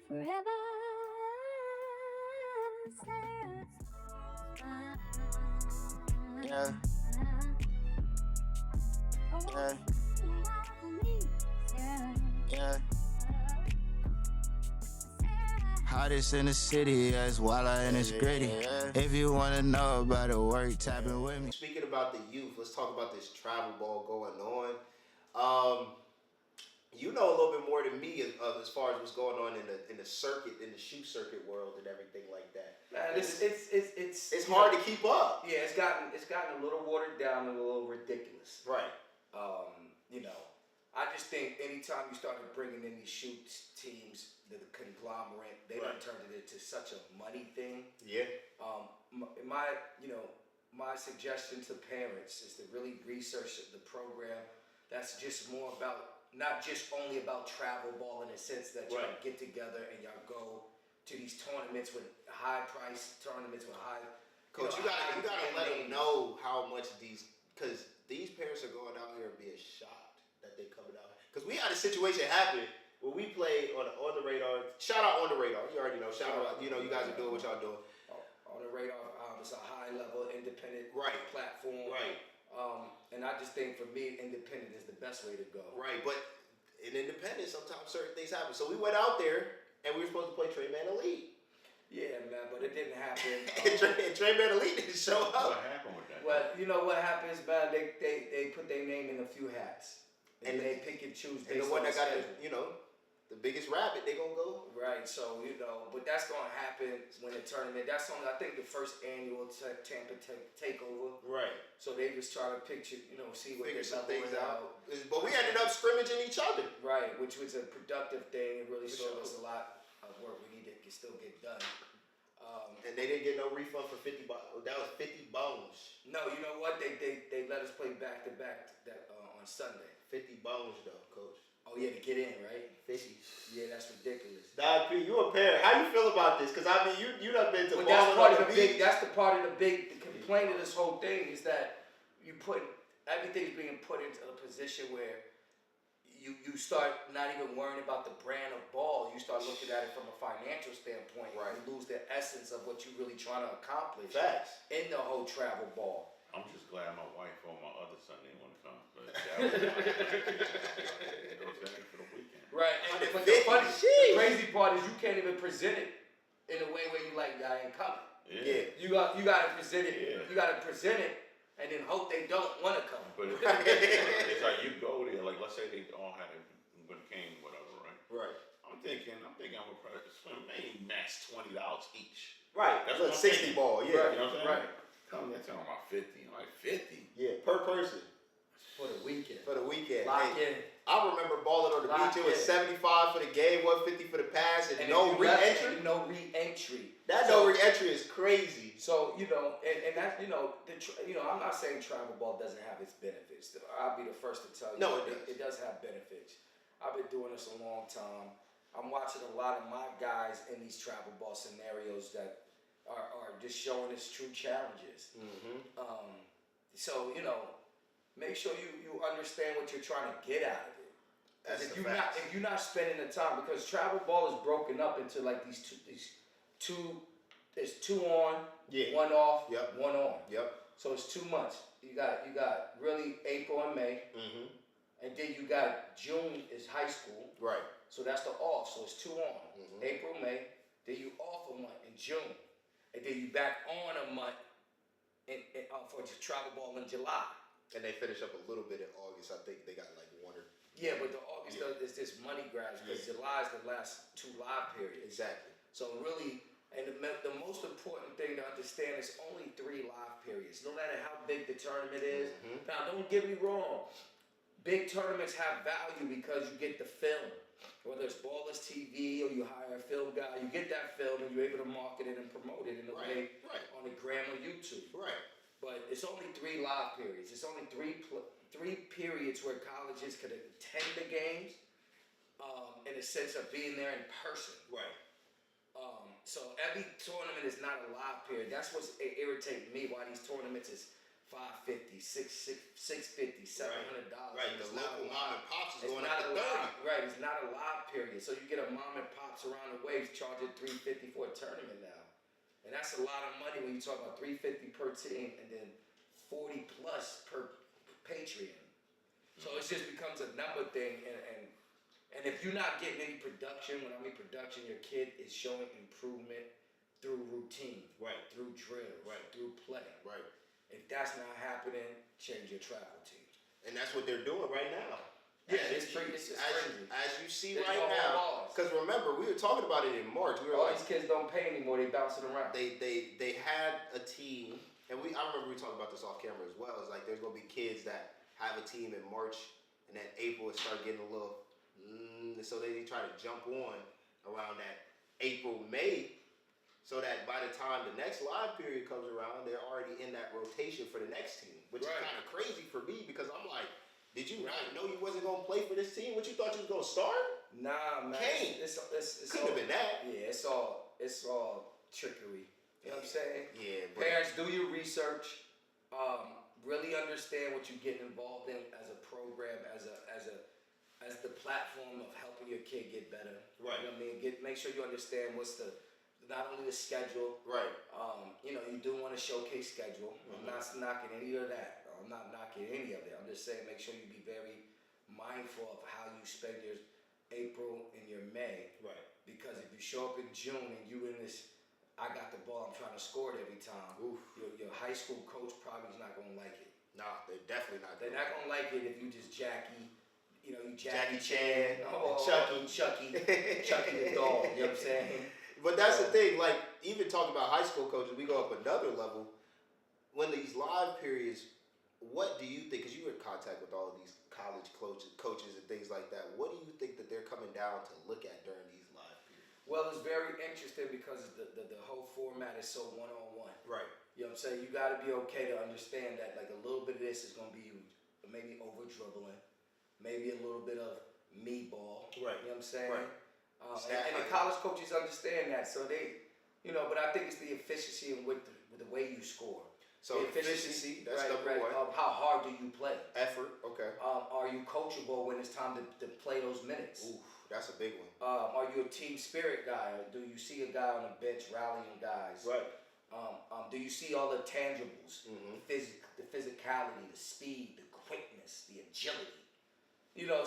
forever. Yeah. Yeah. Yeah. Hottest in the city, as Wylie and it's gritty. If you wanna know about the work, tap in with me. Speaking about the youth, let's talk about this travel ball going on. Um, you know a little bit more than me as far as what's going on in the circuit, in the shoe circuit world, and everything like that. Man, It's hard to keep up. Yeah, it's gotten a little watered down and a little ridiculous. Right. You know, I just think anytime you started bringing in these shoe teams, the conglomerate, they done turned it into such a money thing. Yeah. My suggestion to parents is to really research the program. That's just more about, not just only about travel ball in the sense that y'all get together and y'all go to these tournaments with high price tournaments with high. Coach, you gotta let them know how much because these parents are going out here and being shocked that they coming out. Because we had a situation happen where we played on the radar. Shout out on the radar. You already know. Shout out. You know, you guys are doing what y'all doing. On the radar, it's a high level independent platform. Right. And I just think for me, independent is the best way to go. Right, but in independent, sometimes certain things happen. So we went out there and we were supposed to play Trey Man Elite. Yeah, man, but it didn't happen. and Trey Man Elite didn't show up. What happened with that? Well, you know what happens, man? They put their name in a few hats. And they pick and choose. And the one that got the biggest rabbit, they gonna go. Right, so, but that's gonna happen when the tournament, that's only, I think, the first annual Tampa takeover. Right. So they just try to picture, see what figure their some things level out. But we ended up scrimmaging each other. Right, which was a productive thing. It really showed us a lot of work we need to still get done. And they didn't get no refund for 50 bucks. That was 50 bones. No, you know what? They let us play back to back on Sunday. 50 bones though, coach. Oh yeah, to get in, right? 50. Yeah, that's ridiculous. Dog P, you a parent. How you feel about this? Because I mean, you done been to But that's the part of the big complaint of this whole thing is that everything's being put into a position where you start not even worrying about the brand of ball. You start looking at it from a financial standpoint. Right. You lose the essence of what you're really trying to accomplish. Facts. In the whole travel ball. I'm just glad my wife on my other son didn't want to come. But that was for the weekend. Right. But the crazy part is you can't even present it in a way where you like, I ain't coming. Yeah. You got to present it. Yeah. You got to present it and then hope they don't want to come. But it's like you go there, like let's say they all had it when it came, whatever, right? Right. I'm thinking I'm gonna probably spend maybe max $20 each. Right. That's a 60 ball, yeah. You know what I'm saying? Right. Come that's talking about 50. I'm like 50. Yeah, per person. For the weekend. Lock in. I remember balling on the beach. It was 75 for the game, 150 for the pass, and no re-entry. No re-entry. No re-entry is crazy. So and that's I'm not saying travel ball doesn't have its benefits. I'll be the first to tell you. No, it does have benefits. I've been doing this a long time. I'm watching a lot of my guys in these travel ball scenarios that are just showing us true challenges. Mm-hmm. So make sure you understand what you're trying to get out of it. If you're not spending the time, because travel ball is broken up into like these two. There's 2 on, 1 off, 1 on. Yep. So it's 2 months. You got really April and May, and then you got June is high school. Right. So that's the off. So it's 2 on, Mm-hmm. April, May. Then you off a month in June, and then you back on a month for travel ball in July. And they finish up a little bit in August. I think they got like 1 or. Yeah, but the August is this money grabs because July is the last 2 live periods. Exactly. So really, and the most important thing to understand is only 3 live periods. No matter how big the tournament is. Mm-hmm. Now, don't get me wrong. Big tournaments have value because you get the film. Whether it's Ballers TV or you hire a film guy, you get that film and you're able to market it and promote it in a way on the gram or YouTube. Right. But it's only 3 live periods. It's only three periods where colleges could attend the games in a sense of being there in person. Right. So every tournament is not a live period. That's what's irritating me, why these tournaments is $550, $650, $700. Right, the local mom and pops is going not up to a 30. live, right, it's not a live period. So you get a mom and pops around the way charging $350 for a tournament now. And that's a lot of money when you talk about $350 per team and then 40 plus per Patreon. So it just becomes a number thing, and if you're not getting any production, when I mean production, your kid is showing improvement through routine, right, through drills, right, through play. Right. If that's not happening, change your travel team. And that's what they're doing right now. Yeah, it's crazy. As you see There's right no now, because remember, we were talking about it in March. We were all these kids don't pay anymore. They bounce it around. They had a team, and I remember we talked about this off camera as well. It's like there's gonna be kids that have a team in March, and then April it start getting a little, so they try to jump on around that April, May, so that by the time the next live period comes around, they're already in that rotation for the next team, which is kind of crazy for me because I'm like, did you not know you wasn't gonna play for this team? What you thought you was gonna start? Nah, man. It's couldn't have been that. Yeah, it's all trickery. You know what I'm saying? Yeah. Parents, do your research. Really understand what you're getting involved in as a program, as the platform of helping your kid get better. Right. You know what I mean? Make sure you understand what's not only the schedule. Right. You do want to showcase schedule. I'm not knocking any of that. I'm not knocking any of it. I'm just saying make sure you be very mindful of how you spend your April and your May. Right. Because if you show up in June and you in this, I got the ball, I'm trying to score it every time. Your high school coach probably is not going to like it. Nah, they're definitely not. They're not going to like it if you just Jackie. You Jackie Chan, Chucky the dog. You know what I'm saying? But that's the thing. Like even talking about high school coaches, we go up another level. When these live periods, what do you think? Because you were in contact with all of these college coaches and things like that. What do you think that they're coming down to look at during these live periods? Well, it's very interesting because the whole format is so one-on-one. Right. You know what I'm saying? You got to be okay to understand that like a little bit of this is going to be maybe over dribbling, maybe a little bit of me ball. Right. You know what I'm saying? Right. And the college coaches understand that, so they, but I think it's the efficiency and with the way you score. So the efficiency, that's number one. How hard do you play? Effort, okay. Are you coachable when it's time to play those minutes? Ooh, that's a big one. Are you a team spirit guy? Or do you see a guy on the bench rallying guys? Right. Do you see all the tangibles? Mm-hmm. The physicality, the speed, the quickness, the agility.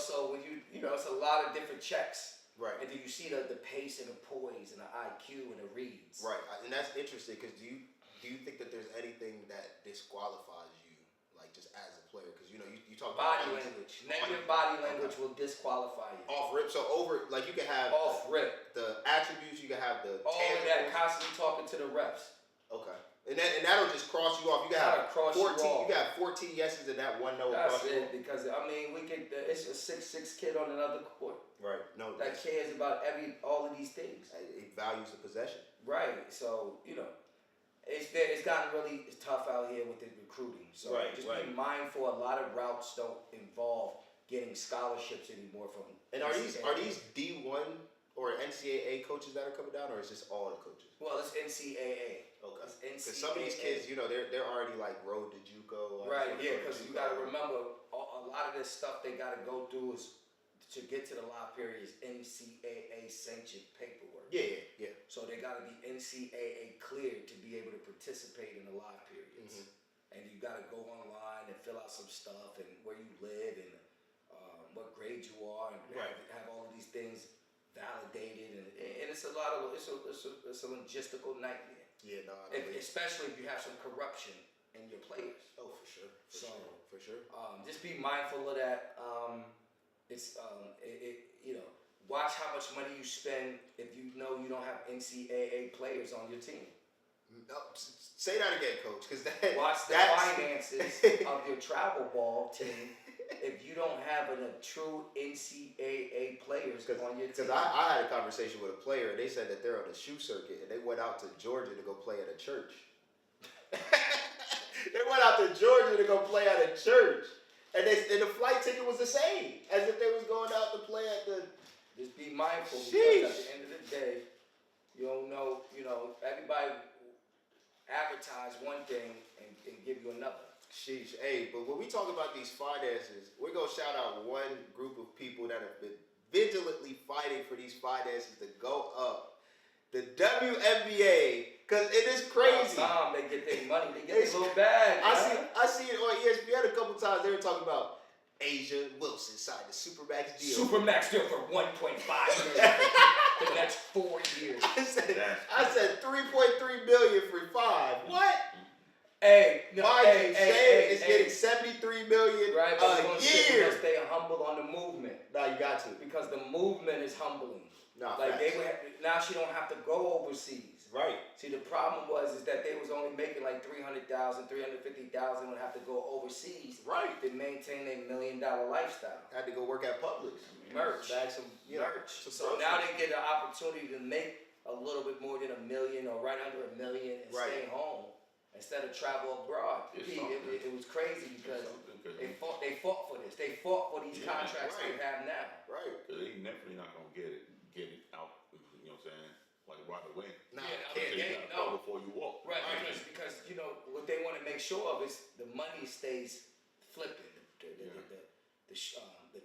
So when it's a lot of different checks. Right. And do you see the pace and the poise and the IQ and the reads? Right. And that's interesting because do you think that there's anything that disqualifies you, like just as a player? Because you talk about body language. Negative body language will disqualify you. Off rip. So like you can have off rip the attributes. You can have the all of that constantly talking to the refs. Okay. And that'll just cross you off. You got 14. You got 14 yeses and that one no. That's it. Because it's a 6'6" kid on another court. Right. No. That cares about all of these things. It values the possession. Right. So it's gotten really tough out here with the recruiting. So be mindful. A lot of routes don't involve getting scholarships anymore from. And are these D1 or NCAA coaches that are coming down, or is this all the coaches? Well, it's NCAA. Okay. Because some of these kids, they're already like road to JUCO. Right. Yeah. Because you got to remember, a lot of this stuff they got to go through is to get to the live period is NCAA sanctioned paperwork. Yeah. So they got to be NCAA cleared to be able to participate in the live periods. Mm-hmm. And you got to go online and fill out some stuff and where you live and what grade you are and have all of these things validated and it's a lot of it's a logistical nightmare. Yeah, no. Especially if you have some corruption in your players. Oh, for sure. For sure. Just be mindful of that. Watch how much money you spend if you know you don't have NCAA players on your team. No, say that again, coach. Watch the finances of your travel ball team if you don't have a true NCAA players on your team. Because I had a conversation with a player, and they said that they're on a shoe circuit, and they went out to Georgia to go play at a church. They went out to Georgia to go play at a church. And the flight ticket was the same as if they was going out to play at the. Just be mindful because at the end of the day, you don't know. Everybody advertise one thing and give you another. Sheesh. Hey, but when we talk about these finances, we're going to shout out one group of people that have been vigilantly fighting for these finances to go up. The WNBA, because it is crazy. Tom, they get their money, they get their little bag. I see it on ESPN a couple times. They were talking about Asia Wilson signed the Supermax deal. Supermax deal for 1.5 million for the next 4 years. I said 3.3 million for 5. What? Hey, no, Shane is getting 73 million right, but a year. We're gonna stay humble on the movement. No, you got to. Because the movement is humbling. No, like they would have, now she don't have to go overseas. Right. See, the problem is that they was only making like 300,000, 350,000 would have to go overseas. Right. To maintain a $1 million lifestyle. Had to go work at Publix. Merch. Bag some, merch. So now they get an opportunity to make a little bit more than $1 million or right under $1 million and stay home instead of travel abroad. It was crazy because they fought for this. They fought for these contracts they have now. Right. Because they definitely not gonna get it out. You know what I'm saying? Like right away. Nah, you gotta before you walk. Right. Because you know what they want to make sure of is the money stays flipping. The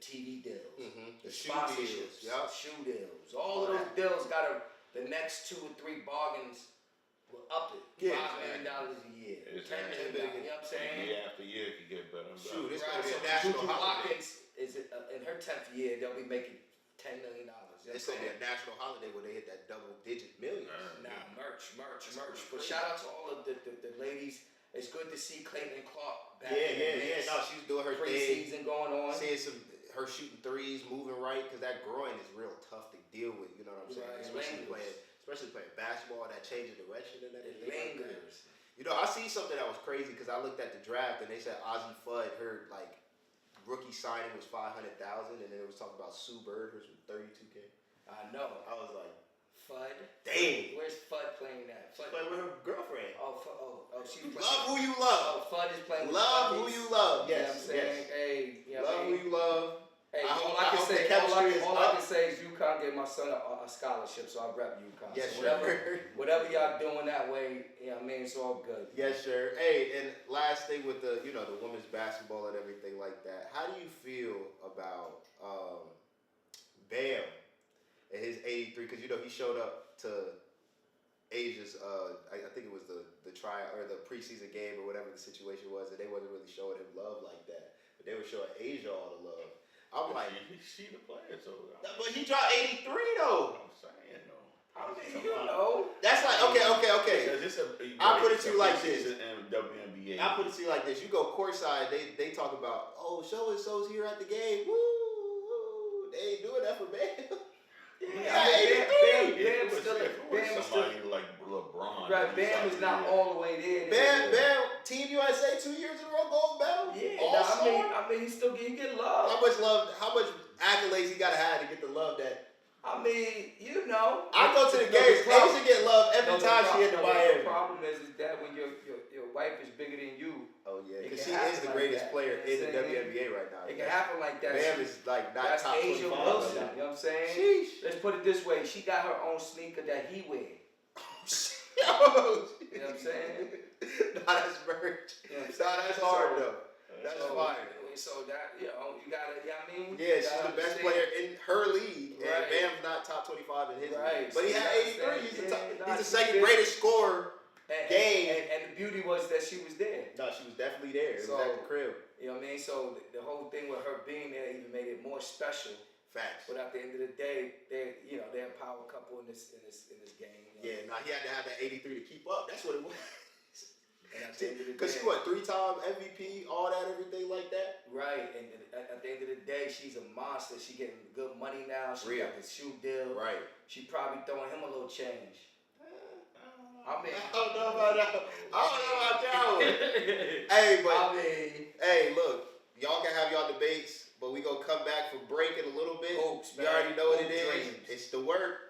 TV deals, the sponsorships, shoe deals, all of those deals the next 2 or 3 bargains will up it. $5 million a year, $10 million. You know what I'm saying? Year after year, it can get better and better. Shoot, it's right. gonna be So a national Juju holiday. Watkins is in her 10th year. They'll be making $10 million. It's gonna be a national holiday when they hit that double-digit millions. Merch. But shout out to all of the ladies. It's good to see Clayton Clark back. No, she's doing her preseason going on. Seeing her shooting threes, moving right, because that groin is real tough to deal with. You know what I'm saying? Right. Especially playing basketball, that change of direction and everything. It lingers. You know, I see something that was crazy because I looked at the draft and they said Ozzie Fudd, her like rookie signing was $500,000, and then it was talking about Sue Bird, hers was $32K. I know. I was like, Fudd. dang. Where's Fudd playing at? She's playing with her girlfriend. Oh, she's playing. Love who you love. Oh, Fudd is playing. Love who you love. You know what Yes. I'm saying? Hey, you know love who you love. Hey, all I I can say is UConn gave my son a scholarship, so I rep UConn. Yes, so sir. whatever y'all doing that way, you know what I mean, it's all good. Yes, sir. Hey, and last thing with the women's basketball and everything like that. How do you feel about Bam and his 83? Because he showed up to Asia's. I think it was the trial or the preseason game or whatever the situation was, and they wasn't really showing him love like that, but they were showing Asia all the love. I'm like, she the player, so. But he dropped 83 though. I'm saying though. I mean, you know. That's like okay. I put it to you like this. WNBA. I put it to you like this. You go courtside, they talk about, oh, so and so's here at the game. Woo! They ain't doing that for Bam. Bam was somebody like LeBron. Right, Bam is not all the way there. Bam, Team USA 2 years in a row gold medal. Yeah, I mean, he still get love. How much accolades he gotta have to get the love that? I mean, you know. I go to the games. Asia get love every time she hit the Miami. The problem is that when your wife is bigger than you. Oh yeah, because she is the greatest player in the WNBA right now. It can happen like that. Bam is like not top 25. Asia Wilson. You know what I'm saying? Sheesh. Let's put it this way: she got her own sneaker that he wear. You know what I'm saying? That's merch. That's hard though. That's fire. So that you gotta. I mean. Yeah, she's the best player in her league, and Bam's not top 25 in his league. But he had 83. He's the second greatest scorer. And the beauty was that she was there. No, she was definitely there. It was at the crib. You know what I mean? So the whole thing with her being there even made it more special. Facts. But at the end of the day, they're a power couple in this game. Yeah, he had to have that 83 to keep up. That's what it was. Because she 3-time MVP, all that, everything like that. Right, and at the end of the day, she's a monster. She getting good money now. She got the shoe deal. Right. She probably throwing him a little change. I don't know about that one. Hey, look, y'all can have y'all debates, but we gonna come back for break in a little bit. Hopes, you already know what it is. It's the work.